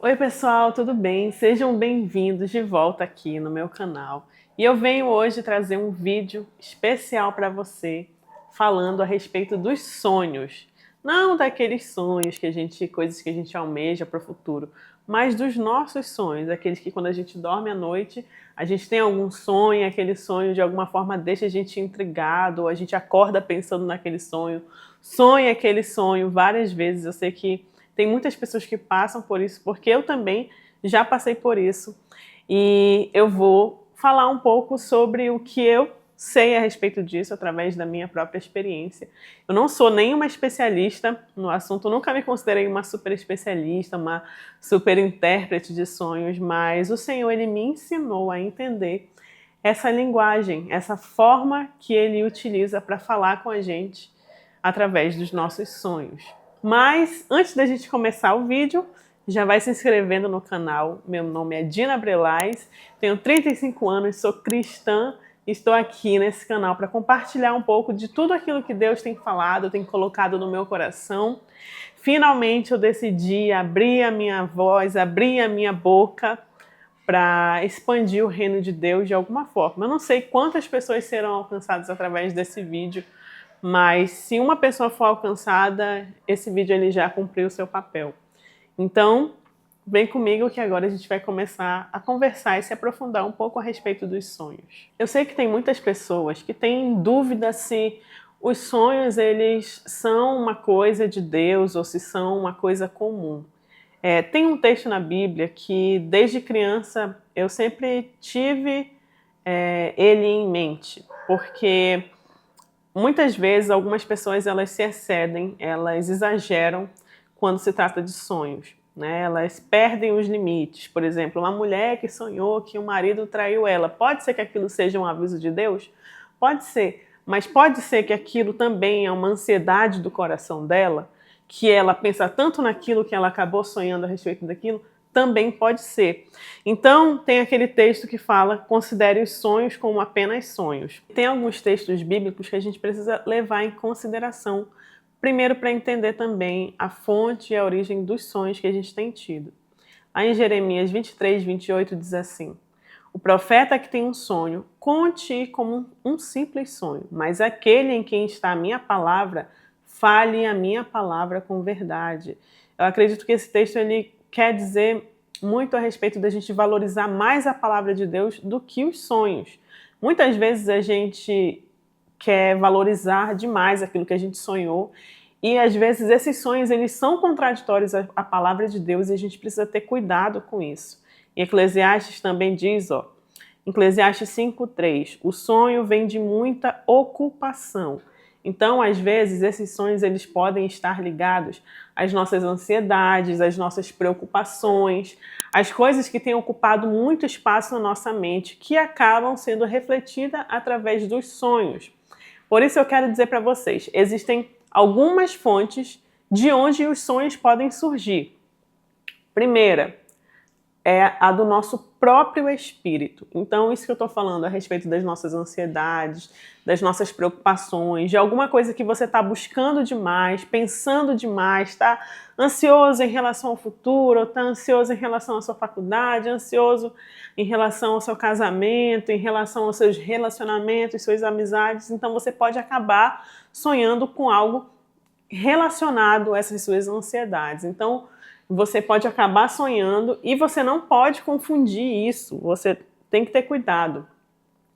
Oi pessoal, tudo bem? Sejam bem-vindos de volta aqui no meu canal. E eu venho hoje trazer um vídeo especial para você falando a respeito dos sonhos. Não daqueles sonhos coisas que a gente almeja para o futuro, mas dos nossos sonhos, aqueles que quando a gente dorme à noite, a gente tem algum sonho, aquele sonho de alguma forma deixa a gente intrigado, ou a gente acorda pensando naquele sonho, sonha aquele sonho várias vezes. Eu sei que tem muitas pessoas que passam por isso, porque eu também já passei por isso. E eu vou falar um pouco sobre o que eu sei a respeito disso através da minha própria experiência. Eu não sou nenhuma especialista no assunto, nunca me considerei uma super especialista, uma super intérprete de sonhos, mas o Senhor, Ele me ensinou a entender essa linguagem, essa forma que Ele utiliza para falar com a gente através dos nossos sonhos. Mas antes da gente começar o vídeo, já vai se inscrevendo no canal. Meu nome é Dina Brelais, tenho 35 anos, sou cristã. Estou aqui nesse canal para compartilhar um pouco de tudo aquilo que Deus tem falado, tem colocado no meu coração. Finalmente eu decidi abrir a minha voz, abrir a minha boca para expandir o reino de Deus de alguma forma. Eu não sei quantas pessoas serão alcançadas através desse vídeo, mas se uma pessoa for alcançada, esse vídeo ele já cumpriu o seu papel. Então, vem comigo que agora a gente vai começar a conversar e se aprofundar um pouco a respeito dos sonhos. Eu sei que tem muitas pessoas que têm dúvida se os sonhos eles são uma coisa de Deus ou se são uma coisa comum. Tem um texto na Bíblia que desde criança eu sempre tive ele em mente, porque muitas vezes algumas pessoas elas se excedem, elas exageram quando se trata de sonhos, né? Elas perdem os limites. Por exemplo, uma mulher que sonhou que o marido traiu ela. Pode ser que aquilo seja um aviso de Deus? Pode ser, mas pode ser que aquilo também é uma ansiedade do coração dela, que ela pensa tanto naquilo que ela acabou sonhando a respeito daquilo. Também pode ser. Então, tem aquele texto que fala: considere os sonhos como apenas sonhos. Tem alguns textos bíblicos que a gente precisa levar em consideração, primeiro para entender também a fonte e a origem dos sonhos que a gente tem tido. Aí em Jeremias 23, 28 diz assim: o profeta que tem um sonho, conte como um simples sonho, mas aquele em quem está a minha palavra, fale a minha palavra com verdade. Eu acredito que esse texto ele quer dizer muito a respeito da gente valorizar mais a palavra de Deus do que os sonhos. Muitas vezes a gente quer valorizar demais aquilo que a gente sonhou e às vezes esses sonhos eles são contraditórios à palavra de Deus e a gente precisa ter cuidado com isso. E Eclesiastes também diz, Eclesiastes 5:3, o sonho vem de muita ocupação. Então, às vezes, esses sonhos eles podem estar ligados às nossas ansiedades, às nossas preocupações, às coisas que têm ocupado muito espaço na nossa mente, que acabam sendo refletidas através dos sonhos. Por isso eu quero dizer para vocês, existem algumas fontes de onde os sonhos podem surgir. Primeira, é a do nosso próprio espírito. Então, isso que eu estou falando a respeito das nossas ansiedades, das nossas preocupações, de alguma coisa que você está buscando demais, pensando demais, está ansioso em relação ao futuro, está ansioso em relação à sua faculdade, ansioso em relação ao seu casamento, em relação aos seus relacionamentos, suas amizades. Então, você pode acabar sonhando com algo relacionado a essas suas ansiedades. Então, você pode acabar sonhando e você não pode confundir isso. Você tem que ter cuidado.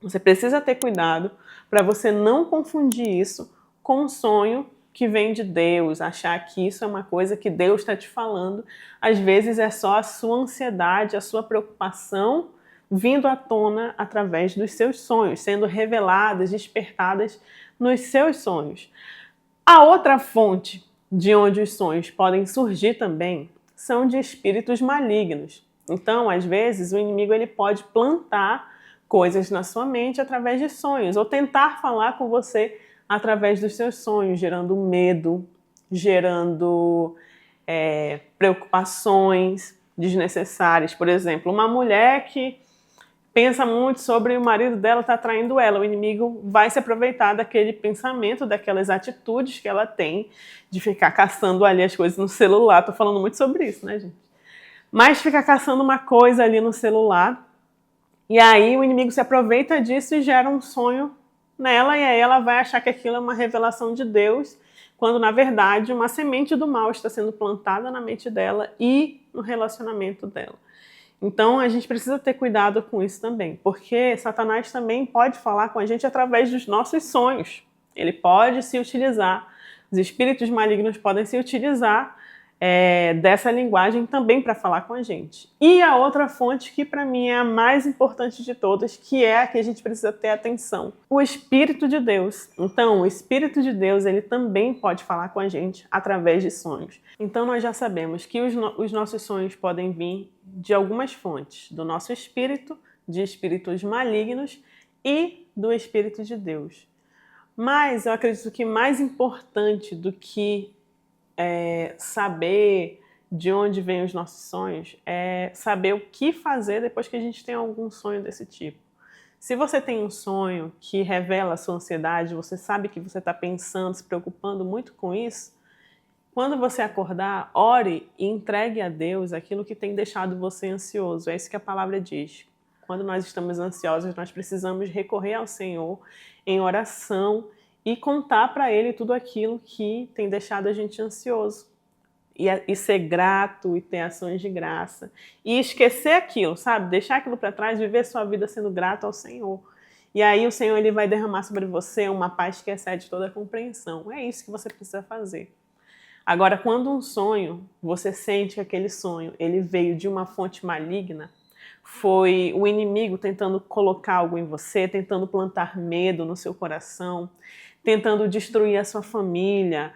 Você precisa ter cuidado para você não confundir isso com um sonho que vem de Deus, achar que isso é uma coisa que Deus está te falando. Às vezes é só a sua ansiedade, a sua preocupação vindo à tona através dos seus sonhos, sendo reveladas, despertadas nos seus sonhos. A outra fonte de onde os sonhos podem surgir também são de espíritos malignos. Então, às vezes, o inimigo ele pode plantar coisas na sua mente através de sonhos, ou tentar falar com você através dos seus sonhos, gerando medo, gerando preocupações desnecessárias. Por exemplo, uma mulher que pensa muito sobre o marido dela estar traindo ela. O inimigo vai se aproveitar daquele pensamento, daquelas atitudes que ela tem de ficar caçando ali as coisas no celular. Tô falando muito sobre isso, né, gente? mas fica caçando uma coisa ali no celular, e aí o inimigo se aproveita disso e gera um sonho nela, e aí ela vai achar que aquilo é uma revelação de Deus, quando na verdade uma semente do mal está sendo plantada na mente dela e no relacionamento dela. Então a gente precisa ter cuidado com isso também, porque Satanás também pode falar com a gente através dos nossos sonhos. Ele pode se utilizar, os espíritos malignos podem se utilizar dessa linguagem também para falar com a gente. E a outra fonte, que para mim é a mais importante de todas, que é a que a gente precisa ter atenção: o Espírito de Deus. Então, o Espírito de Deus, ele também pode falar com a gente através de sonhos. Então, nós já sabemos que os nossos sonhos podem vir de algumas fontes: do nosso espírito, de espíritos malignos e do Espírito de Deus. Mas eu acredito que mais importante do que saber de onde vêm os nossos sonhos é saber o que fazer depois que a gente tem algum sonho desse tipo. Se você tem um sonho que revela a sua ansiedade, você sabe que você está pensando, se preocupando muito com isso, quando você acordar, ore e entregue a Deus aquilo que tem deixado você ansioso. É isso que a palavra diz. Quando nós estamos ansiosos, nós precisamos recorrer ao Senhor em oração e contar para Ele tudo aquilo que tem deixado a gente ansioso. E ser grato e ter ações de graça. E esquecer aquilo, sabe? Deixar aquilo para trás, viver sua vida sendo grato ao Senhor. E aí o Senhor, ele vai derramar sobre você uma paz que excede toda a compreensão. É isso que você precisa fazer. Agora, quando um sonho, você sente que aquele sonho ele veio de uma fonte maligna, foi o inimigo tentando colocar algo em você, tentando plantar medo no seu coração, tentando destruir a sua família,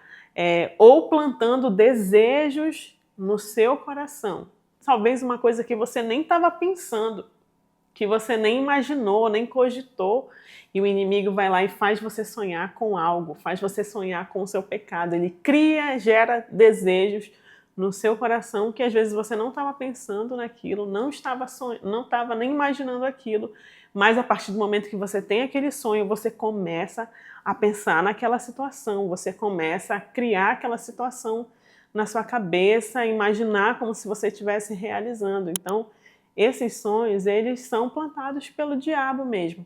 ou plantando desejos no seu coração. Talvez uma coisa que você nem estava pensando, que você nem imaginou, nem cogitou, e o inimigo vai lá e faz você sonhar com algo, faz você sonhar com o seu pecado. Ele cria, gera desejos no seu coração que às vezes você não estava pensando naquilo, não estava nem imaginando aquilo, mas a partir do momento que você tem aquele sonho, você começa a pensar naquela situação, você começa a criar aquela situação na sua cabeça, imaginar como se você estivesse realizando. Então, esses sonhos, eles são plantados pelo diabo mesmo,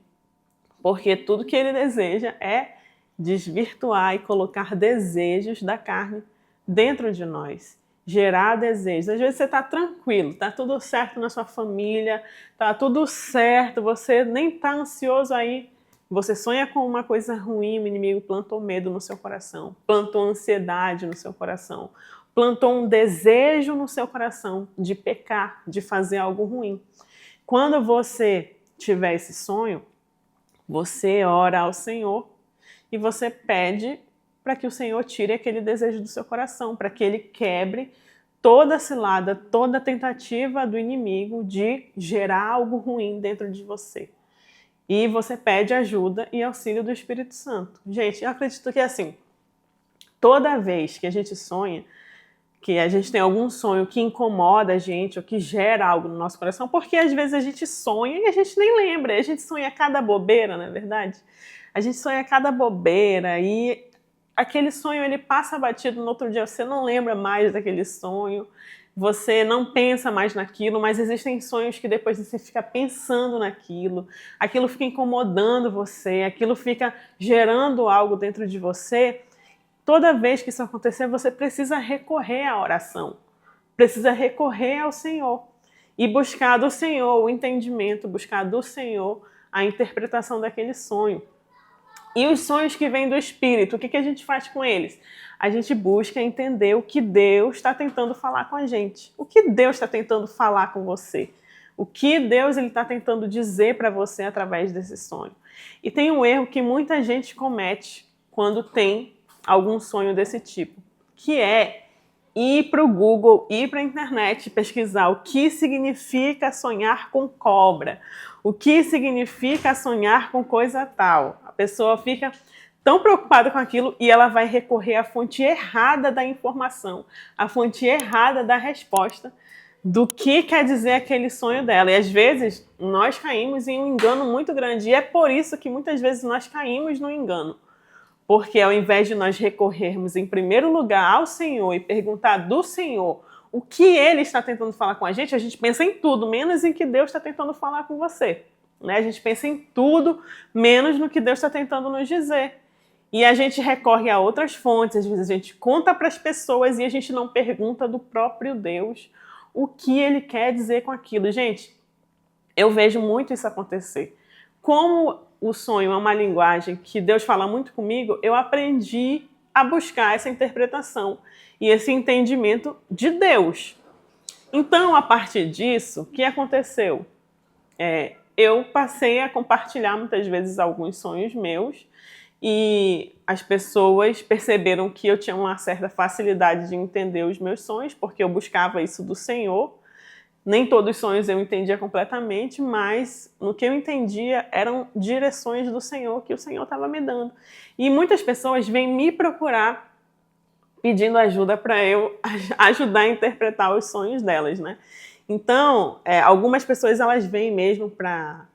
porque tudo que ele deseja é desvirtuar e colocar desejos da carne dentro de nós. Gerar desejos. Às vezes você está tranquilo, está tudo certo na sua família, está tudo certo, você nem está ansioso aí. Você sonha com uma coisa ruim, o inimigo plantou medo no seu coração, plantou ansiedade no seu coração, plantou um desejo no seu coração de pecar, de fazer algo ruim. Quando você tiver esse sonho, você ora ao Senhor e você pede para que o Senhor tire aquele desejo do seu coração, para que Ele quebre toda cilada, toda tentativa do inimigo de gerar algo ruim dentro de você. E você pede ajuda e auxílio do Espírito Santo. Gente, eu acredito que assim, toda vez que a gente sonha, que a gente tem algum sonho que incomoda a gente ou que gera algo no nosso coração, porque às vezes a gente sonha e a gente nem lembra, a gente sonha cada bobeira, não é verdade? A gente sonha cada bobeira e aquele sonho ele passa batido, no outro dia você não lembra mais daquele sonho, você não pensa mais naquilo, mas existem sonhos que depois você fica pensando naquilo, aquilo fica incomodando você, aquilo fica gerando algo dentro de você. Toda vez que isso acontecer, você precisa recorrer à oração, precisa recorrer ao Senhor e buscar do Senhor o entendimento, buscar do Senhor a interpretação daquele sonho. E os sonhos que vêm do Espírito, o que a gente faz com eles? A gente busca entender o que Deus está tentando falar com a gente. O que Deus está tentando falar com você. O que Deus está tentando dizer para você através desse sonho. E tem um erro que muita gente comete quando tem algum sonho desse tipo, que é ir para o Google, ir para a internet, pesquisar o que significa sonhar com cobra, o que significa sonhar com coisa tal. A pessoa fica tão preocupada com aquilo e ela vai recorrer à fonte errada da informação, à fonte errada da resposta do que quer dizer aquele sonho dela. E às vezes nós caímos em um engano muito grande e é por isso que muitas vezes nós caímos no engano. Porque ao invés de nós recorrermos em primeiro lugar ao Senhor e perguntar do Senhor o que ele está tentando falar com a gente pensa em tudo, menos em que Deus está tentando falar com você. Né? A gente pensa em tudo, menos no que Deus está tentando nos dizer. E a gente recorre a outras fontes, às vezes a gente conta para as pessoas e a gente não pergunta do próprio Deus o que ele quer dizer com aquilo. Gente, eu vejo muito isso acontecer. Como o sonho é uma linguagem que Deus fala muito comigo, eu aprendi a buscar essa interpretação e esse entendimento de Deus. Então, a partir disso, o que aconteceu? Eu passei a compartilhar muitas vezes alguns sonhos meus e as pessoas perceberam que eu tinha uma certa facilidade de entender os meus sonhos, porque eu buscava isso do Senhor. Nem todos os sonhos eu entendia completamente, mas no que eu entendia eram direções do Senhor que o Senhor estava me dando. E muitas pessoas vêm me procurar pedindo ajuda para eu ajudar a interpretar os sonhos delas, né? Então, algumas pessoas elas vêm mesmo para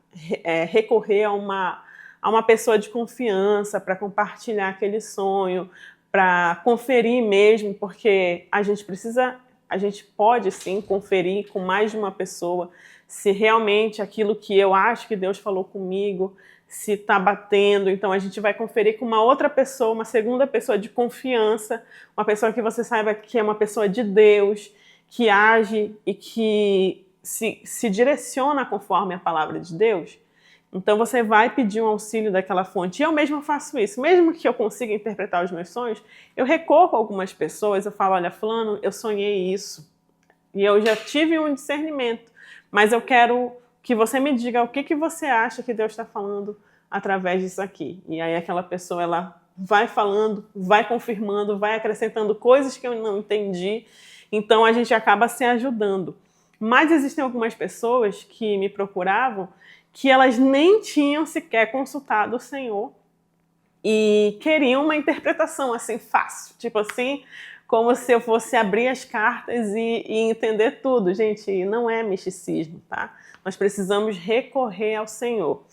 recorrer a uma pessoa de confiança para compartilhar aquele sonho, para conferir mesmo, porque a gente pode sim conferir com mais de uma pessoa se realmente aquilo que eu acho que Deus falou comigo, se está batendo. Então a gente vai conferir com uma outra pessoa, uma segunda pessoa de confiança, uma pessoa que você saiba que é uma pessoa de Deus, que age e que se direciona conforme a palavra de Deus. Então você vai pedir um auxílio daquela fonte. E eu mesma faço isso. Mesmo que eu consiga interpretar os meus sonhos, eu recorro a algumas pessoas, eu falo, olha, fulano, eu sonhei isso. E eu já tive um discernimento, mas eu quero que você me diga o que você acha que Deus está falando através disso aqui. E aí aquela pessoa, ela vai falando, vai confirmando, vai acrescentando coisas que eu não entendi. Então a gente acaba se ajudando. Mas existem algumas pessoas que me procuravam que elas nem tinham sequer consultado o Senhor e queriam uma interpretação assim fácil, tipo assim, como se eu fosse abrir as cartas e entender tudo. Gente, não é misticismo, tá? Nós precisamos recorrer ao Senhor.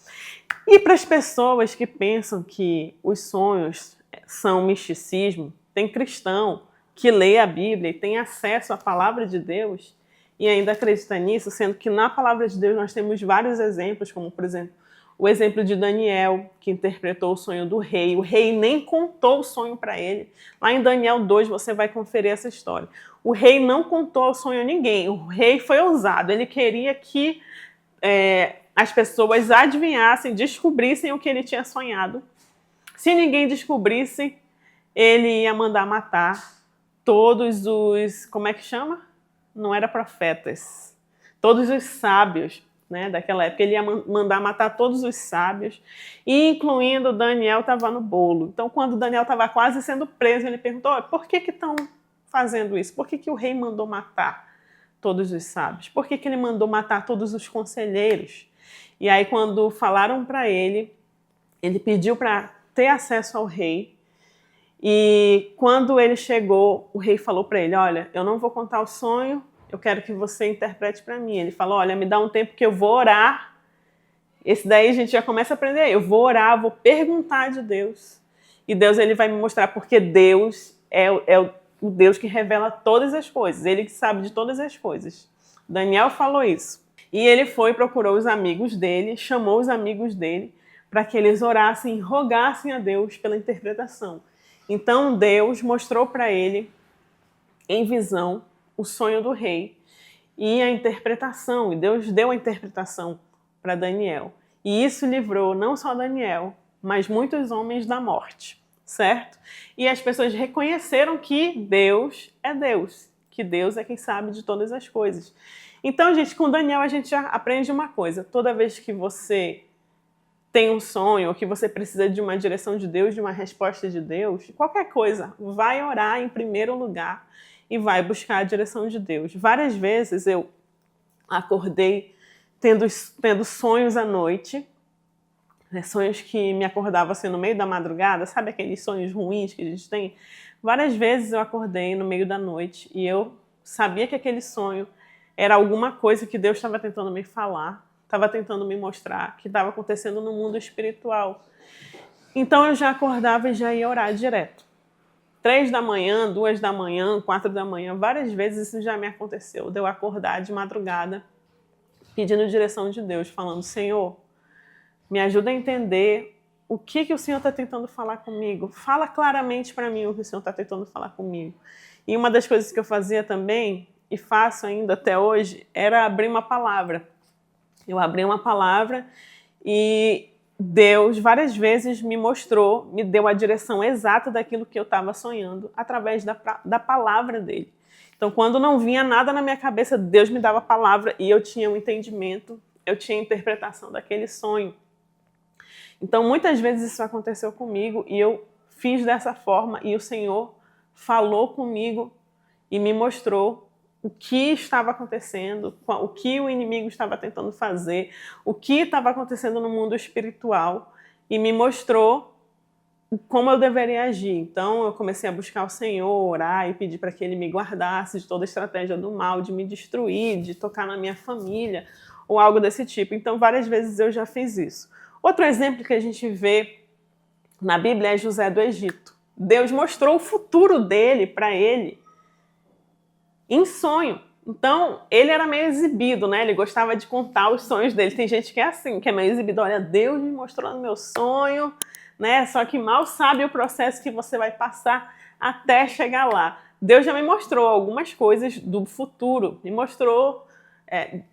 E para as pessoas que pensam que os sonhos são misticismo, tem cristão que lê a Bíblia e tem acesso à palavra de Deus e ainda acredita nisso, sendo que na palavra de Deus nós temos vários exemplos, como por exemplo, o exemplo de Daniel, que interpretou o sonho do rei. O rei nem contou o sonho para ele. Lá em Daniel 2 você vai conferir essa história. O rei não contou o sonho a ninguém. O rei foi ousado. Ele queria que as pessoas adivinhassem, descobrissem o que ele tinha sonhado. Se ninguém descobrisse, ele ia mandar matar todos os... Como é que chama? Não era profetas. Todos os sábios, né, daquela época. Ele ia mandar matar todos os sábios, e incluindo Daniel estava no bolo. Então, quando Daniel estava quase sendo preso, ele perguntou, por que estão fazendo isso? Por que o rei mandou matar todos os sábios? Por que ele mandou matar todos os conselheiros? E aí, quando falaram para ele, ele pediu para ter acesso ao rei. E quando ele chegou, o rei falou para ele, olha, eu não vou contar o sonho, eu quero que você interprete para mim. Ele falou, olha, me dá um tempo que eu vou orar. Esse daí a gente já começa a aprender. Eu vou orar, vou perguntar de Deus. E Deus ele vai me mostrar, porque Deus é o Deus que revela todas as coisas. Ele que sabe de todas as coisas. Daniel falou isso. E ele foi, procurou os amigos dele, chamou os amigos dele para que eles orassem e rogassem a Deus pela interpretação. Então Deus mostrou para ele, em visão, o sonho do rei e a interpretação. E Deus deu a interpretação para Daniel. E isso livrou não só Daniel, mas muitos homens da morte, certo? E as pessoas reconheceram que Deus é Deus, que Deus é quem sabe de todas as coisas. Então, gente, com Daniel a gente já aprende uma coisa. Toda vez que você tem um sonho ou que você precisa de uma direção de Deus, de uma resposta de Deus, qualquer coisa, vai orar em primeiro lugar e vai buscar a direção de Deus. Várias vezes eu acordei tendo sonhos à noite, né, sonhos que me acordavam assim no meio da madrugada, sabe aqueles sonhos ruins que a gente tem? Várias vezes eu acordei no meio da noite e eu sabia que aquele sonho era alguma coisa que Deus estava tentando me falar, estava tentando me mostrar, que estava acontecendo no mundo espiritual. Então eu já acordava e já ia orar direto. 3 da manhã, 2 da manhã, 4 da manhã, várias vezes isso já me aconteceu, de eu acordar de madrugada pedindo direção de Deus, falando: Senhor, me ajuda a entender o que o Senhor está tentando falar comigo. Fala claramente para mim o que o Senhor está tentando falar comigo. E uma das coisas que eu fazia também, e faço ainda até hoje, era abrir uma palavra. Eu abri uma palavra e Deus várias vezes me mostrou, me deu a direção exata daquilo que eu estava sonhando através da palavra dele. Então, quando não vinha nada na minha cabeça, Deus me dava a palavra e eu tinha um entendimento, eu tinha a interpretação daquele sonho. Então, muitas vezes isso aconteceu comigo e eu fiz dessa forma e o Senhor falou comigo e me mostrou o que estava acontecendo, o que o inimigo estava tentando fazer, o que estava acontecendo no mundo espiritual e me mostrou como eu deveria agir. Então, eu comecei a buscar o Senhor, orar e pedir para que Ele me guardasse de toda estratégia do mal, de me destruir, de tocar na minha família ou algo desse tipo. Então, várias vezes eu já fiz isso. Outro exemplo que a gente vê na Bíblia é José do Egito. Deus mostrou o futuro dele para ele em sonho. Então, ele era meio exibido, né? Ele gostava de contar os sonhos dele. Tem gente que é assim, que é meio exibido. Olha, Deus me mostrou no meu sonho, né? Só que mal sabe o processo que você vai passar até chegar lá. Deus já me mostrou algumas coisas do futuro. Me mostrou...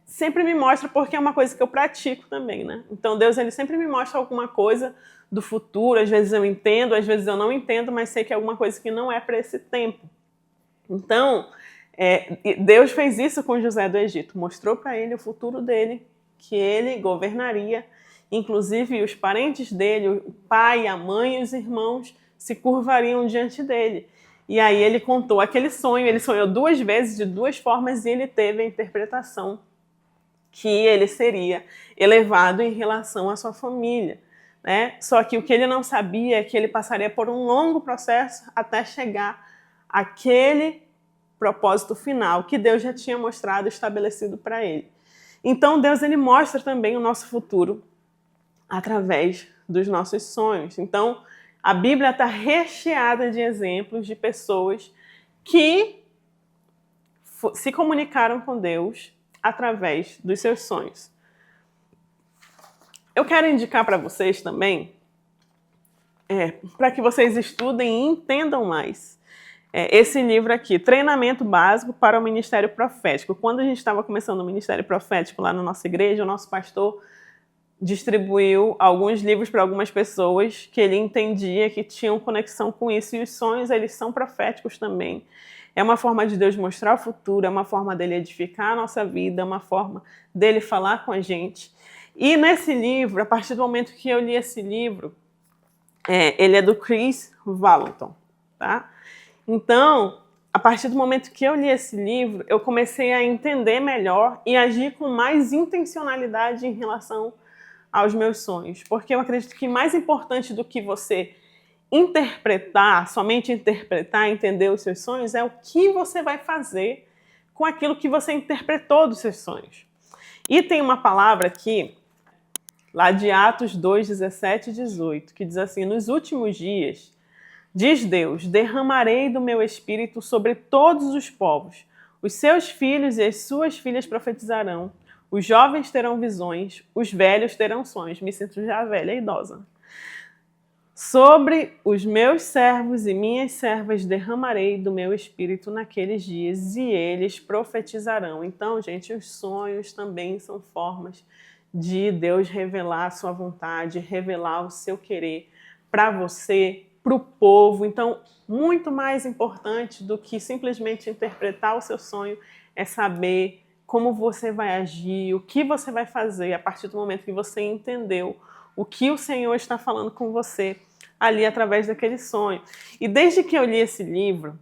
sempre me mostra, porque é uma coisa que eu pratico também, né? Então Deus, ele sempre me mostra alguma coisa do futuro. Às vezes eu entendo, às vezes eu não entendo, mas sei que é alguma coisa que não é para esse tempo. Então, Deus fez isso com José do Egito, mostrou para ele o futuro dele, que ele governaria, inclusive os parentes dele, o pai, a mãe e os irmãos se curvariam diante dele. E aí ele contou aquele sonho, ele sonhou 2 vezes, de 2 formas, e ele teve a interpretação que ele seria elevado em relação à sua família, né? Só que o que ele não sabia é que ele passaria por um longo processo até chegar àquele propósito final que Deus já tinha mostrado, estabelecido para ele. Então Deus, ele mostra também o nosso futuro através dos nossos sonhos. Então, a Bíblia está recheada de exemplos de pessoas que se comunicaram com Deus através dos seus sonhos. Eu quero indicar para vocês também, para que vocês estudem e entendam mais, esse livro aqui, Treinamento Básico para o Ministério Profético. Quando a gente estava começando o Ministério Profético lá na nossa igreja, o nosso pastor distribuiu alguns livros para algumas pessoas que ele entendia que tinham conexão com isso. E os sonhos, eles são proféticos também. É uma forma de Deus mostrar o futuro, é uma forma dele edificar a nossa vida, é uma forma dele falar com a gente. E nesse livro, a partir do momento que eu li esse livro, ele é do Chris Vallotton, tá? Então, a partir do momento que eu li esse livro, eu comecei a entender melhor e agir com mais intencionalidade em relação aos meus sonhos. Porque eu acredito que mais importante do que você interpretar, somente interpretar, entender os seus sonhos, é o que você vai fazer com aquilo que você interpretou dos seus sonhos. E tem uma palavra aqui, lá de Atos 2, 17 e 18, que diz assim: nos últimos dias, diz Deus, derramarei do meu espírito sobre todos os povos. Os seus filhos e as suas filhas profetizarão. Os jovens terão visões, os velhos terão sonhos. Me sinto já velha e idosa. Sobre os meus servos e minhas servas derramarei do meu espírito naqueles dias e eles profetizarão. Então, gente, os sonhos também são formas de Deus revelar a sua vontade, revelar o seu querer para você, para o povo. Então, muito mais importante do que simplesmente interpretar o seu sonho é saber como você vai agir, o que você vai fazer a partir do momento que você entendeu o que o Senhor está falando com você ali através daquele sonho. E desde que eu li esse livro,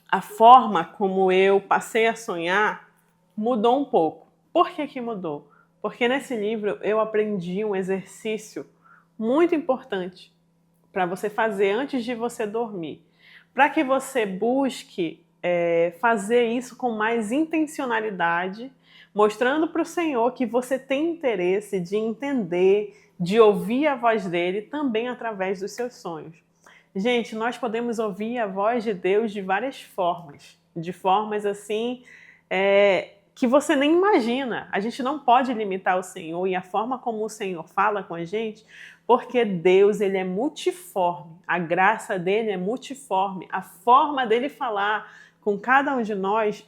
a forma como eu passei a sonhar mudou um pouco. Por que que mudou? Porque nesse livro eu aprendi um exercício muito importante para você fazer antes de você dormir, para que você busque fazer isso com mais intencionalidade, mostrando para o Senhor que você tem interesse de entender, de ouvir a voz dele também através dos seus sonhos. Gente, nós podemos ouvir a voz de Deus de várias formas. De formas assim, que você nem imagina. A gente não pode limitar o Senhor e a forma como o Senhor fala com a gente, porque Deus, ele é multiforme. A graça dele é multiforme. A forma dele falar com cada um de nós,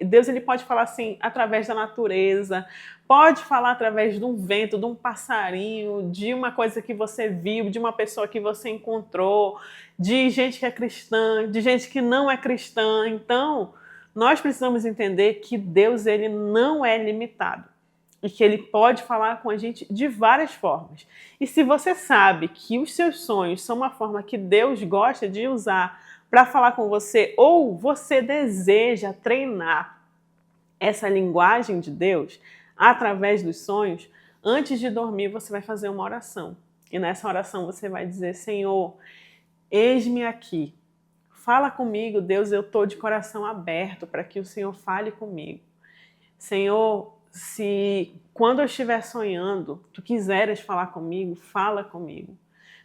Deus, ele pode falar assim através da natureza, pode falar através de um vento, de um passarinho, de uma coisa que você viu, de uma pessoa que você encontrou, de gente que é cristã, de gente que não é cristã. Então, nós precisamos entender que Deus, ele não é limitado e que ele pode falar com a gente de várias formas. E se você sabe que os seus sonhos são uma forma que Deus gosta de usar para falar com você, ou você deseja treinar essa linguagem de Deus através dos sonhos, antes de dormir você vai fazer uma oração. E nessa oração você vai dizer: Senhor, eis-me aqui. Fala comigo, Deus, eu estou de coração aberto para que o Senhor fale comigo. Senhor, se quando eu estiver sonhando, tu quiseres falar comigo, fala comigo.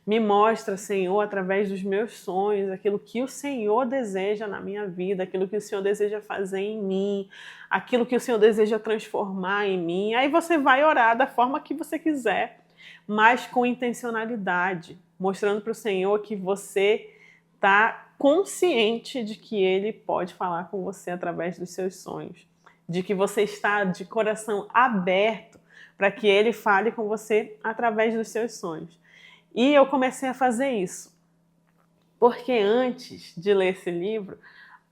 Me mostra, Senhor, através dos meus sonhos, aquilo que o Senhor deseja na minha vida, aquilo que o Senhor deseja fazer em mim, aquilo que o Senhor deseja transformar em mim. Aí você vai orar da forma que você quiser, mas com intencionalidade, mostrando para o Senhor que você está consciente de que Ele pode falar com você através dos seus sonhos, de que você está de coração aberto para que Ele fale com você através dos seus sonhos. E eu comecei a fazer isso, porque antes de ler esse livro,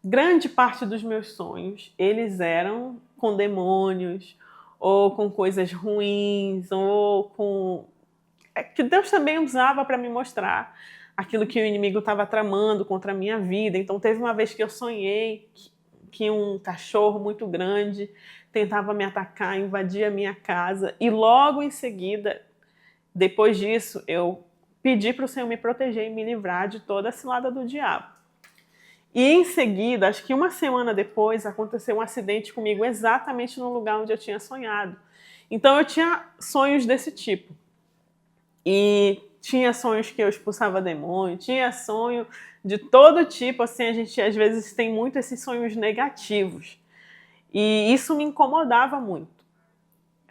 grande parte dos meus sonhos, eles eram com demônios, ou com coisas ruins, ou com... que Deus também usava para me mostrar aquilo que o inimigo estava tramando contra a minha vida. Então teve uma vez que eu sonhei que um cachorro muito grande tentava me atacar, invadir a minha casa, e logo em seguida, depois disso, eu pedi para o Senhor me proteger e me livrar de toda a cilada do diabo. E em seguida, acho que uma semana depois, aconteceu um acidente comigo exatamente no lugar onde eu tinha sonhado. Então eu tinha sonhos desse tipo. E tinha sonhos que eu expulsava demônio, tinha sonho de todo tipo. Assim, a gente às vezes tem muito esses sonhos negativos. E isso me incomodava muito.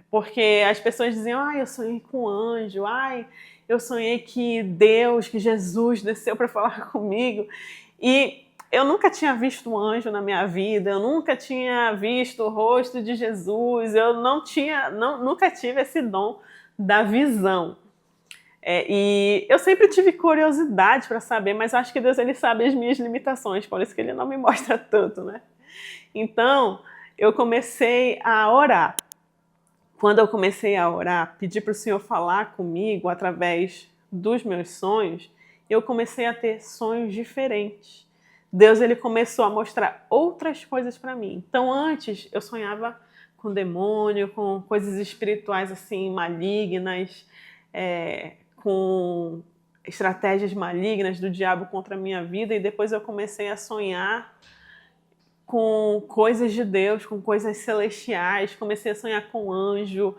Porque as pessoas diziam: ai, eu sonhei com um anjo, ai, eu sonhei que Deus, que Jesus desceu para falar comigo. E eu nunca tinha visto um anjo na minha vida, eu nunca tinha visto o rosto de Jesus, eu nunca tive esse dom da visão. E eu sempre tive curiosidade para saber, mas acho que Deus, ele sabe as minhas limitações, por isso que ele não me mostra tanto, né? Então, eu comecei a orar. Quando eu comecei a orar, pedir para o Senhor falar comigo através dos meus sonhos, eu comecei a ter sonhos diferentes. Deus, ele começou a mostrar outras coisas para mim. Então, antes, eu sonhava com demônio, com coisas espirituais assim, malignas, com estratégias malignas do diabo contra a minha vida, e depois eu comecei a sonhar com coisas de Deus, com coisas celestiais, comecei a sonhar com anjo,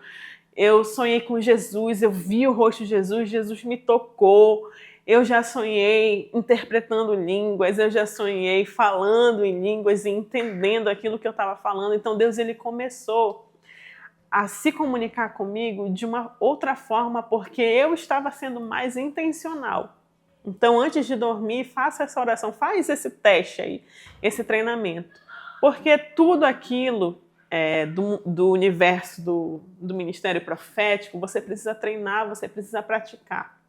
eu sonhei com Jesus, eu vi o rosto de Jesus, Jesus me tocou, eu já sonhei interpretando línguas, eu já sonhei falando em línguas e entendendo aquilo que eu estava falando. Então Deus, ele começou a se comunicar comigo de uma outra forma, porque eu estava sendo mais intencional. Então, antes de dormir, faça essa oração, faz esse teste aí, esse treinamento. Porque tudo aquilo do universo do ministério profético, você precisa treinar, você precisa praticar.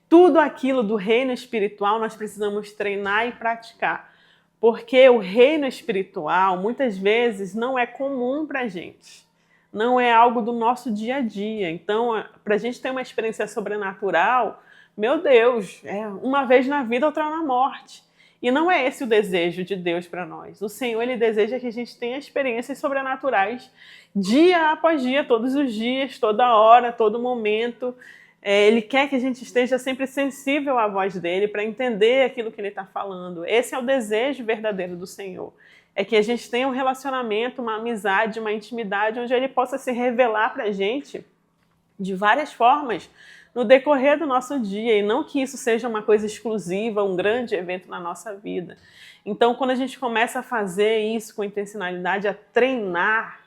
Tudo aquilo do reino espiritual, nós precisamos treinar e praticar. Porque o reino espiritual, muitas vezes, não é comum para a gente. Não é algo do nosso dia a dia. Então, para a gente ter uma experiência sobrenatural, meu Deus, uma vez na vida, outra na morte. E não é esse o desejo de Deus para nós. O Senhor, ele deseja que a gente tenha experiências sobrenaturais dia após dia, todos os dias, toda hora, todo momento. Ele quer que a gente esteja sempre sensível à voz dele para entender aquilo que ele está falando. Esse é o desejo verdadeiro do Senhor. É que a gente tenha um relacionamento, uma amizade, uma intimidade, onde ele possa se revelar para a gente de várias formas no decorrer do nosso dia, e não que isso seja uma coisa exclusiva, um grande evento na nossa vida. Então, quando a gente começa a fazer isso com intencionalidade, a treinar,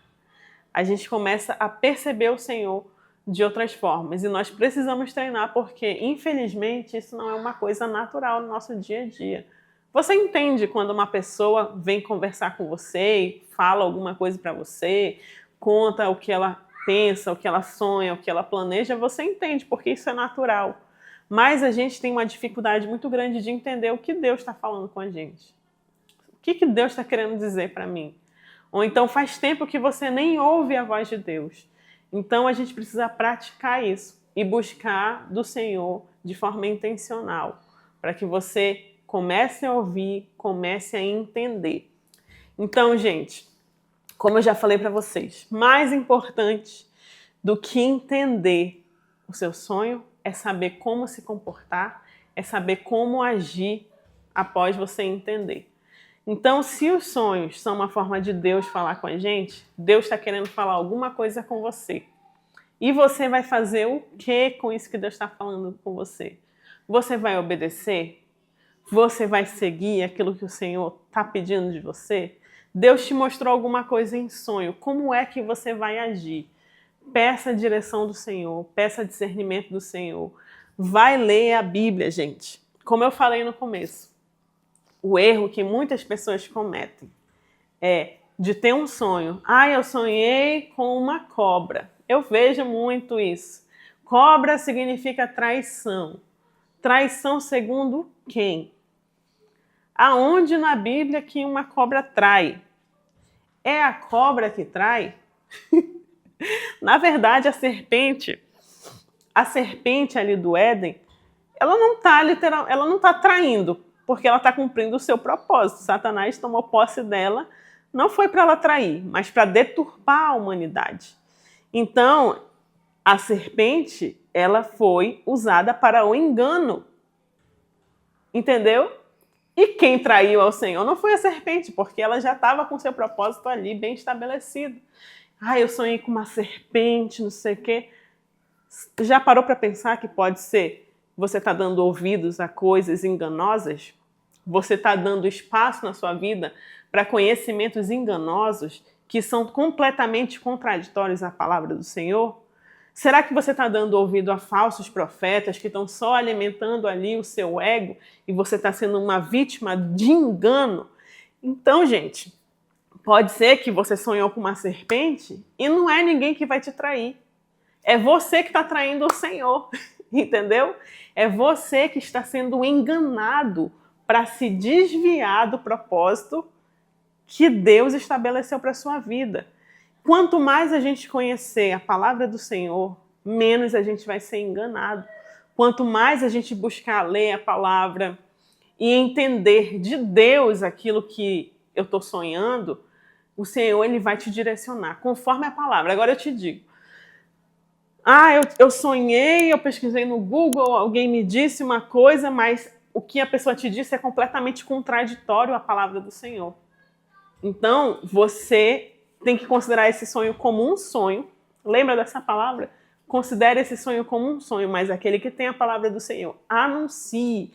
a gente começa a perceber o Senhor de outras formas. E nós precisamos treinar porque, infelizmente, isso não é uma coisa natural no nosso dia a dia. Você entende quando uma pessoa vem conversar com você e fala alguma coisa para você, conta o que ela pensa, o que ela sonha, o que ela planeja, você entende, porque isso é natural. Mas a gente tem uma dificuldade muito grande de entender o que Deus está falando com a gente. O que Deus está querendo dizer para mim? Ou então faz tempo que você nem ouve a voz de Deus. Então a gente precisa praticar isso e buscar do Senhor de forma intencional, para que você comece a ouvir, comece a entender. Então, gente, como eu já falei para vocês, mais importante do que entender o seu sonho é saber como se comportar, é saber como agir após você entender. Então, se os sonhos são uma forma de Deus falar com a gente, Deus está querendo falar alguma coisa com você. E você vai fazer o que com isso que Deus está falando com você? Você vai obedecer? Você vai seguir aquilo que o Senhor está pedindo de você? Deus te mostrou alguma coisa em sonho. Como é que você vai agir? Peça a direção do Senhor, peça discernimento do Senhor. Vai ler a Bíblia, gente. Como eu falei no começo, o erro que muitas pessoas cometem é de ter um sonho. Eu sonhei com uma cobra. Eu vejo muito isso. Cobra significa traição. Traição segundo quem? Aonde na Bíblia que uma cobra trai? É a cobra que trai? Na verdade, a serpente ali do Éden, ela não está traindo, porque ela está cumprindo o seu propósito. Satanás tomou posse dela, não foi para ela trair, mas para deturpar a humanidade. Então, a serpente, ela foi usada para o engano. Entendeu? E quem traiu ao Senhor não foi a serpente, porque ela já estava com seu propósito ali bem estabelecido. Eu sonhei com uma serpente, não sei o quê. Já parou para pensar que pode ser você está dando ouvidos a coisas enganosas? Você está dando espaço na sua vida para conhecimentos enganosos que são completamente contraditórios à palavra do Senhor? Será que você está dando ouvido a falsos profetas que estão só alimentando ali o seu ego e você está sendo uma vítima de engano? Então, gente, pode ser que você sonhou com uma serpente e não é ninguém que vai te trair. É você que está traindo o Senhor, entendeu? É você que está sendo enganado para se desviar do propósito que Deus estabeleceu para a sua vida. Quanto mais a gente conhecer a palavra do Senhor, menos a gente vai ser enganado. Quanto mais a gente buscar ler a palavra e entender de Deus aquilo que eu estou sonhando, o Senhor ele vai te direcionar conforme a palavra. Agora eu te digo, eu sonhei, eu pesquisei no Google, alguém me disse uma coisa, mas o que a pessoa te disse é completamente contraditório à palavra do Senhor. Então, você tem que considerar esse sonho como um sonho. Lembra dessa palavra? Considere esse sonho como um sonho, mas aquele que tem a palavra do Senhor. Anuncie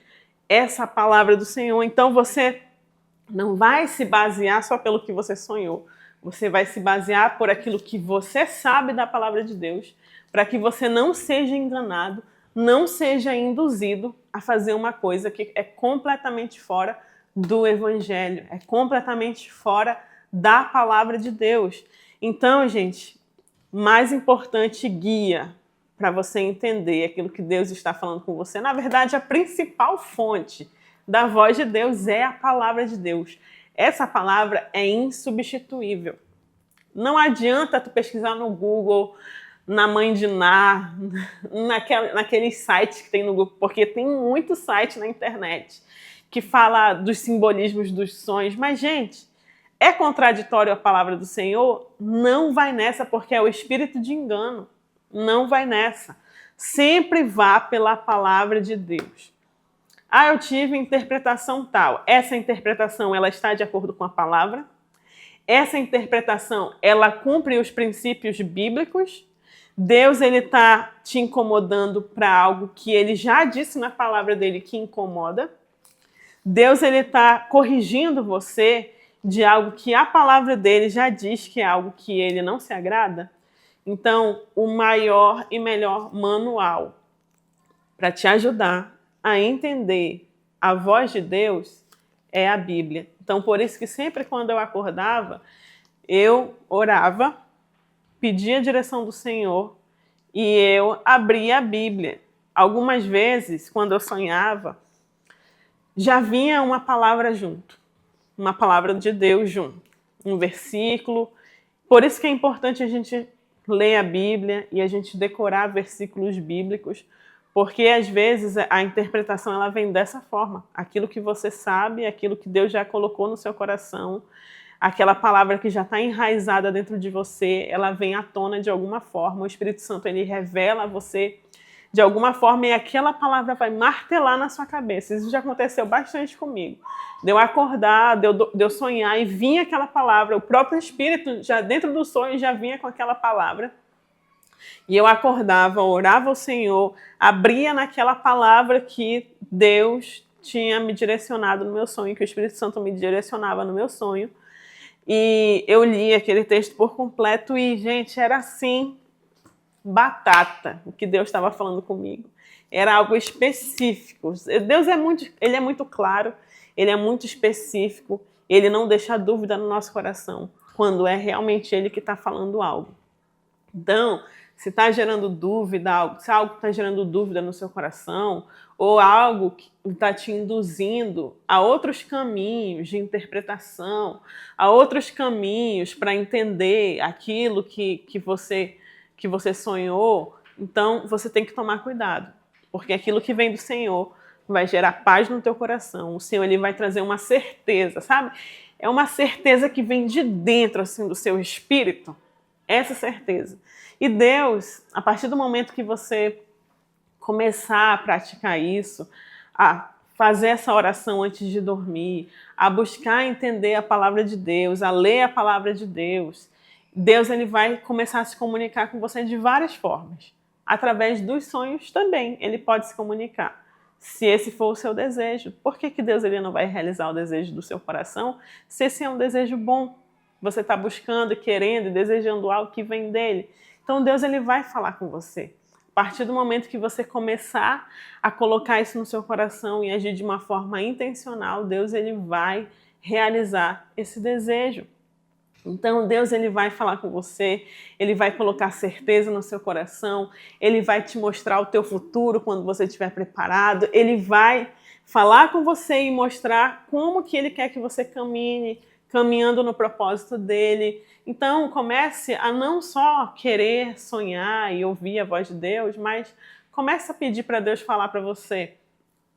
essa palavra do Senhor. Então, você não vai se basear só pelo que você sonhou. Você vai se basear por aquilo que você sabe da palavra de Deus, para que você não seja enganado, não seja induzido a fazer uma coisa que é completamente fora do Evangelho, é completamente fora da palavra de Deus. Então, gente, mais importante guia para você entender aquilo que Deus está falando com você. Na verdade, a principal fonte da voz de Deus é a palavra de Deus. Essa palavra é insubstituível. Não adianta tu pesquisar no Google, na Mãe de Ná, naqueles sites que tem no Google, porque tem muito site na internet que fala dos simbolismos dos sonhos. Mas, gente, é contraditório a palavra do Senhor? Não vai nessa, porque é o espírito de engano. Não vai nessa. Sempre vá pela palavra de Deus. Eu tive interpretação tal. Essa interpretação, ela está de acordo com a palavra? Essa interpretação, ela cumpre os princípios bíblicos? Deus ele está te incomodando para algo que ele já disse na palavra dele que incomoda. Deus ele está corrigindo você de algo que a palavra dele já diz que é algo que ele não se agrada. Então, o maior e melhor manual para te ajudar a entender a voz de Deus é a Bíblia. Então, por isso que sempre quando eu acordava, eu orava, pedia a direção do Senhor e eu abria a Bíblia. Algumas vezes, quando eu sonhava, já vinha uma palavra junto, uma palavra de Deus junto, um versículo. Por isso que é importante a gente ler a Bíblia e a gente decorar versículos bíblicos, porque às vezes a interpretação ela vem dessa forma. Aquilo que você sabe, aquilo que Deus já colocou no seu coração, aquela palavra que já está enraizada dentro de você, ela vem à tona de alguma forma. O Espírito Santo ele revela a você de alguma forma e aquela palavra vai martelar na sua cabeça. Isso já aconteceu bastante comigo. De eu acordar, de eu sonhar e vinha aquela palavra, o próprio Espírito já dentro do sonho já vinha com aquela palavra. E eu acordava, orava ao Senhor, abria naquela palavra que Deus tinha me direcionado no meu sonho, que o Espírito Santo me direcionava no meu sonho. E eu li aquele texto por completo e, gente, era assim, batata, o que Deus estava falando comigo. Era algo específico. Deus ele é muito claro, ele é muito específico, ele não deixa dúvida no nosso coração, quando é realmente ele que está falando algo. Então, se está gerando dúvida, se algo está gerando dúvida no seu coração, ou algo que está te induzindo a outros caminhos de interpretação, a outros caminhos para entender aquilo que você sonhou, então você tem que tomar cuidado, porque aquilo que vem do Senhor vai gerar paz no teu coração. O Senhor ele vai trazer uma certeza, sabe? É uma certeza que vem de dentro assim do seu espírito. Essa certeza. E Deus, a partir do momento que você começar a praticar isso, a fazer essa oração antes de dormir, a buscar entender a palavra de Deus, a ler a palavra de Deus, Deus ele vai começar a se comunicar com você de várias formas. Através dos sonhos também, ele pode se comunicar. Se esse for o seu desejo, por que Deus ele não vai realizar o desejo do seu coração se esse é um desejo bom? Você está buscando, querendo e desejando algo que vem dele. Então Deus ele vai falar com você. A partir do momento que você começar a colocar isso no seu coração e agir de uma forma intencional, Deus ele vai realizar esse desejo. Então Deus ele vai falar com você, ele vai colocar certeza no seu coração, ele vai te mostrar o teu futuro quando você estiver preparado, ele vai falar com você e mostrar como que ele quer que você caminhando no propósito dele. Então comece a não só querer sonhar e ouvir a voz de Deus, mas comece a pedir para Deus falar para você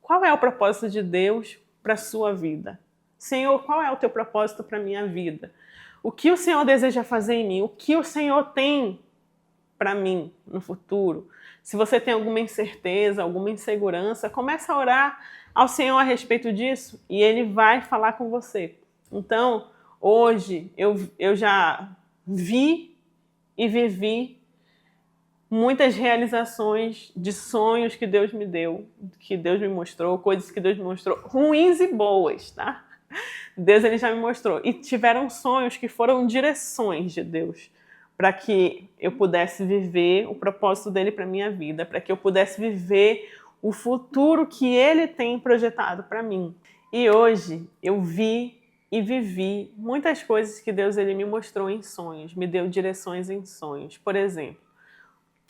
qual é o propósito de Deus para a sua vida. Senhor, qual é o teu propósito para a minha vida? O que o Senhor deseja fazer em mim? O que o Senhor tem para mim no futuro? Se você tem alguma incerteza, alguma insegurança, comece a orar ao Senhor a respeito disso e Ele vai falar com você. Então, hoje, eu já vi e vivi muitas realizações de sonhos que Deus me deu, que Deus me mostrou, coisas que Deus me mostrou, ruins e boas, tá? Deus ele já me mostrou. E tiveram sonhos que foram direções de Deus para que eu pudesse viver o propósito dele para minha vida, para que eu pudesse viver o futuro que ele tem projetado para mim. E hoje eu vi e vivi muitas coisas que Deus ele me mostrou em sonhos, me deu direções em sonhos. Por exemplo,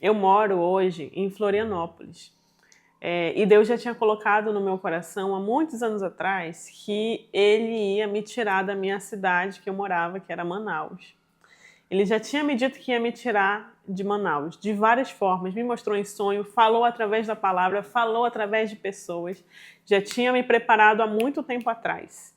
eu moro hoje em Florianópolis. E Deus já tinha colocado no meu coração há muitos anos atrás que Ele ia me tirar da minha cidade que eu morava, que era Manaus. Ele já tinha me dito que ia me tirar de Manaus, de várias formas, me mostrou em sonho, falou através da palavra, falou através de pessoas, já tinha me preparado há muito tempo atrás.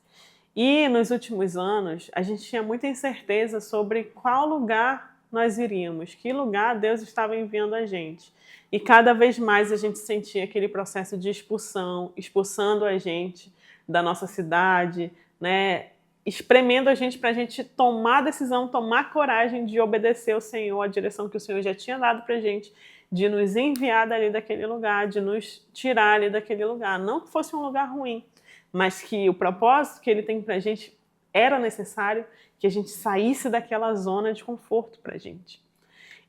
E nos últimos anos, a gente tinha muita incerteza sobre qual lugar nós iríamos, que lugar Deus estava enviando a gente. E cada vez mais a gente sentia aquele processo de expulsão, expulsando a gente da nossa cidade, né? espremendo a gente para a gente tomar a decisão, tomar coragem de obedecer ao Senhor, a direção que o Senhor já tinha dado para a gente, de nos enviar dali daquele lugar, de nos tirar ali daquele lugar. Não que fosse um lugar ruim, mas que o propósito que Ele tem para a gente era necessário que a gente saísse daquela zona de conforto para a gente.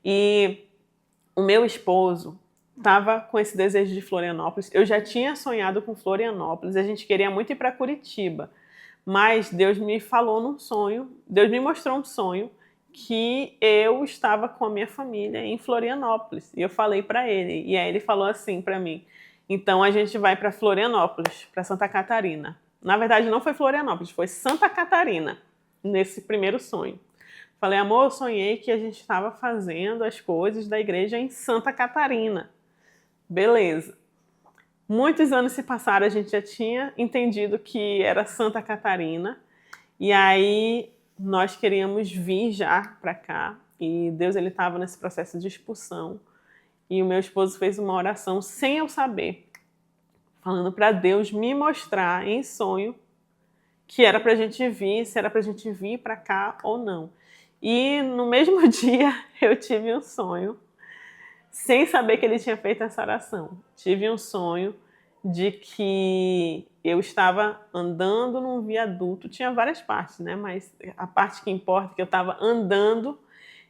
E o meu esposo estava com esse desejo de Florianópolis. Eu já tinha sonhado com Florianópolis, a gente queria muito ir para Curitiba, mas Deus me falou num sonho, Deus me mostrou um sonho que eu estava com a minha família em Florianópolis. E eu falei para ele, e aí ele falou assim para mim: então a gente vai para Florianópolis, para Santa Catarina. Na verdade não foi Florianópolis, foi Santa Catarina, nesse primeiro sonho. Falei: amor, eu sonhei que a gente estava fazendo as coisas da igreja em Santa Catarina. Beleza. Muitos anos se passaram, a gente já tinha entendido que era Santa Catarina. E aí nós queríamos vir já para cá. E Deus, ele estava nesse processo de expulsão. E o meu esposo fez uma oração sem eu saber, falando para Deus me mostrar em sonho que era para a gente vir, se era para a gente vir para cá ou não. E no mesmo dia eu tive um sonho, sem saber que ele tinha feito essa oração. Tive um sonho de que eu estava andando num viaduto, tinha várias partes, né? Mas a parte que importa é que eu estava andando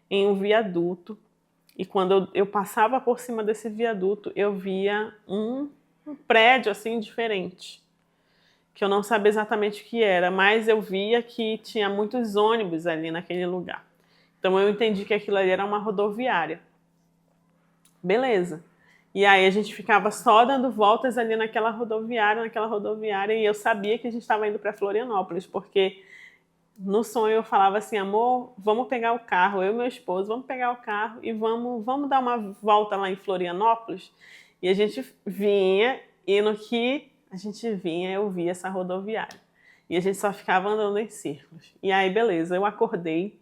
em um viaduto, e quando eu passava por cima desse viaduto, eu via um prédio assim diferente, que eu não sabia exatamente o que era, mas eu via que tinha muitos ônibus ali naquele lugar. Então eu entendi que aquilo ali era uma rodoviária. Beleza. E aí a gente ficava só dando voltas ali naquela rodoviária, e eu sabia que a gente estava indo para Florianópolis, porque no sonho eu falava assim: amor, vamos pegar o carro, eu e meu esposo, vamos pegar o carro e vamos dar uma volta lá em Florianópolis. E a gente vinha, e no que a gente vinha, eu via essa rodoviária. E a gente só ficava andando em círculos. E aí, beleza, eu acordei.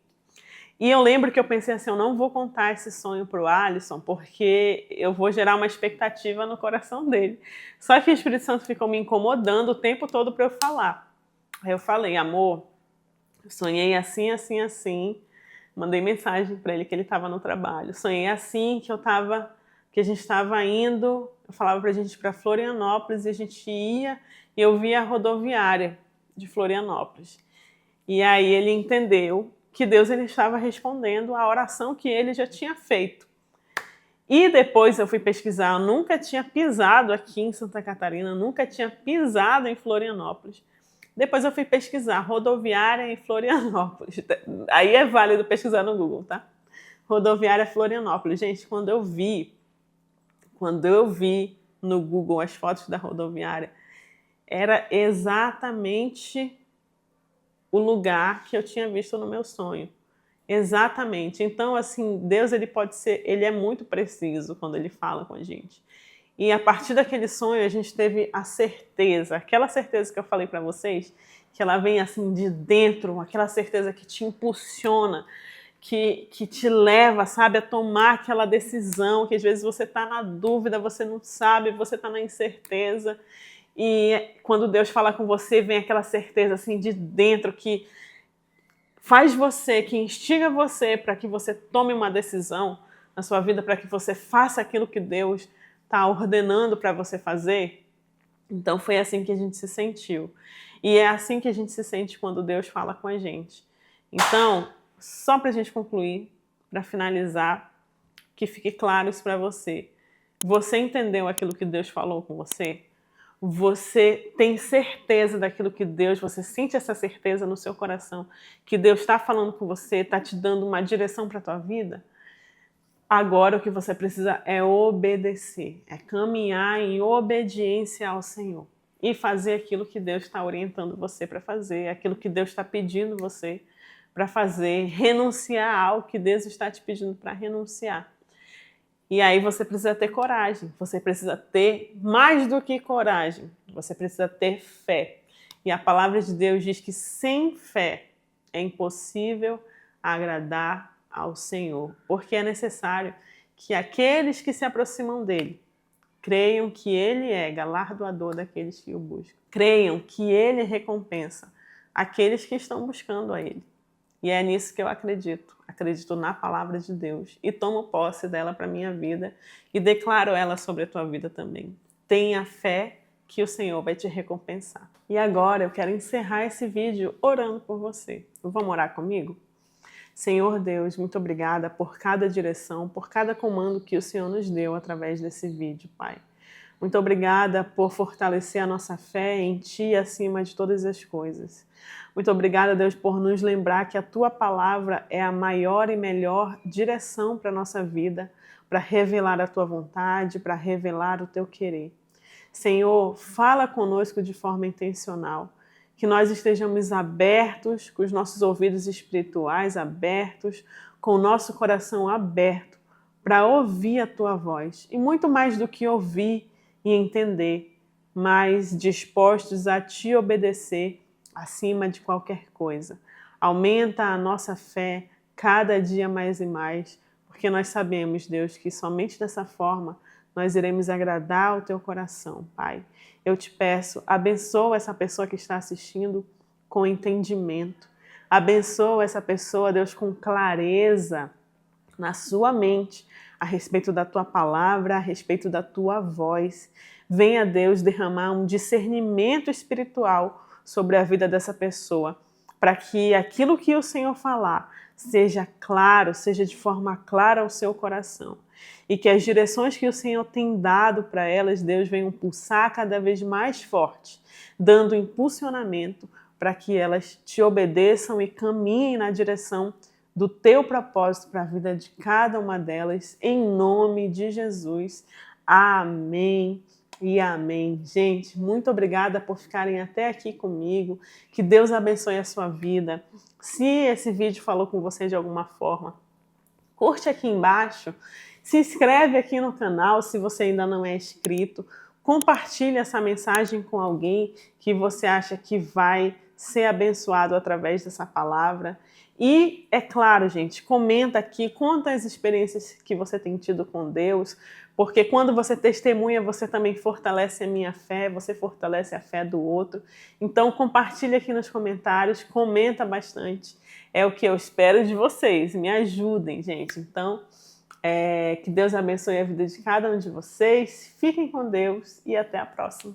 E eu lembro que eu pensei assim: eu não vou contar esse sonho pro Alisson, porque eu vou gerar uma expectativa no coração dele. Só que o Espírito Santo ficou me incomodando o tempo todo para eu falar. Aí eu falei: amor, eu sonhei assim, assim, assim. Mandei mensagem para ele que ele estava no trabalho. Sonhei assim, que a gente estava indo, eu falava para a gente ir para Florianópolis, e a gente ia, e eu via a rodoviária de Florianópolis. E aí ele entendeu que Deus, ele estava respondendo a oração que ele já tinha feito. E depois eu fui pesquisar, eu nunca tinha pisado aqui em Santa Catarina, nunca tinha pisado em Florianópolis. Depois eu fui pesquisar rodoviária em Florianópolis. Aí é válido pesquisar no Google, tá? Rodoviária Florianópolis. Gente, quando eu vi no Google as fotos da rodoviária, era exatamente o lugar que eu tinha visto no meu sonho. Exatamente. Então, assim, Deus, ele é muito preciso quando ele fala com a gente. E a partir daquele sonho, a gente teve a certeza, aquela certeza que eu falei para vocês, que ela vem assim de dentro, aquela certeza que te impulsiona, que te leva, sabe, a tomar aquela decisão, que às vezes você está na dúvida, você não sabe, você está na incerteza. E quando Deus fala com você, vem aquela certeza assim de dentro que faz você, que instiga você para que você tome uma decisão na sua vida, para que você faça aquilo que Deus está ordenando para você fazer. Então foi assim que a gente se sentiu. E é assim que a gente se sente quando Deus fala com a gente. Então, só para a gente concluir, para finalizar, que fique claro isso para você. Você entendeu aquilo que Deus falou com você? Você tem certeza daquilo que Deus, você sente essa certeza no seu coração, que Deus está falando com você, está te dando uma direção para a tua vida? Agora o que você precisa é obedecer, é caminhar em obediência ao Senhor e fazer aquilo que Deus está orientando você para fazer, aquilo que Deus está pedindo você para fazer, renunciar ao que Deus está te pedindo para renunciar. E aí você precisa ter coragem, você precisa ter mais do que coragem, você precisa ter fé. E a palavra de Deus diz que sem fé é impossível agradar ao Senhor, porque é necessário que aqueles que se aproximam dele creiam que ele é galardoador daqueles que o buscam, creiam que ele recompensa aqueles que estão buscando a Ele. E é nisso que eu acredito. Acredito na palavra de Deus e tomo posse dela para a minha vida e declaro ela sobre a tua vida também. Tenha fé que o Senhor vai te recompensar. E agora eu quero encerrar esse vídeo orando por você. Vamos orar comigo? Senhor Deus, muito obrigada por cada direção, por cada comando que o Senhor nos deu através desse vídeo, Pai. Muito obrigada por fortalecer a nossa fé em Ti acima de todas as coisas. Muito obrigada, Deus, por nos lembrar que a Tua palavra é a maior e melhor direção para a nossa vida, para revelar a Tua vontade, para revelar o Teu querer. Senhor, fala conosco de forma intencional, que nós estejamos abertos, com os nossos ouvidos espirituais abertos, com o nosso coração aberto, para ouvir a Tua voz. E muito mais do que ouvir e entender, mas dispostos a Te obedecer acima de qualquer coisa. Aumenta a nossa fé cada dia mais e mais, porque nós sabemos, Deus, que somente dessa forma nós iremos agradar o Teu coração, Pai. Eu te peço, abençoa essa pessoa que está assistindo com entendimento. Abençoa essa pessoa, Deus, com clareza na sua mente a respeito da Tua palavra, a respeito da Tua voz. Venha, Deus, derramar um discernimento espiritual sobre a vida dessa pessoa, para que aquilo que o Senhor falar seja claro, seja de forma clara ao seu coração. E que as direções que o Senhor tem dado para elas, Deus, venham pulsar cada vez mais forte, dando impulsionamento para que elas Te obedeçam e caminhem na direção do Teu propósito para a vida de cada uma delas, em nome de Jesus. Amém e amém. Gente, muito obrigada por ficarem até aqui comigo. Que Deus abençoe a sua vida. Se esse vídeo falou com você de alguma forma, curte aqui embaixo, se inscreve aqui no canal se você ainda não é inscrito, compartilhe essa mensagem com alguém que você acha que vai ser abençoado através dessa palavra. E, é claro, gente, comenta aqui, conta as experiências que você tem tido com Deus, porque quando você testemunha, você também fortalece a minha fé, você fortalece a fé do outro. Então, compartilha aqui nos comentários, comenta bastante. É o que eu espero de vocês. Me ajudem, gente. Então, que Deus abençoe a vida de cada um de vocês. Fiquem com Deus e até a próxima.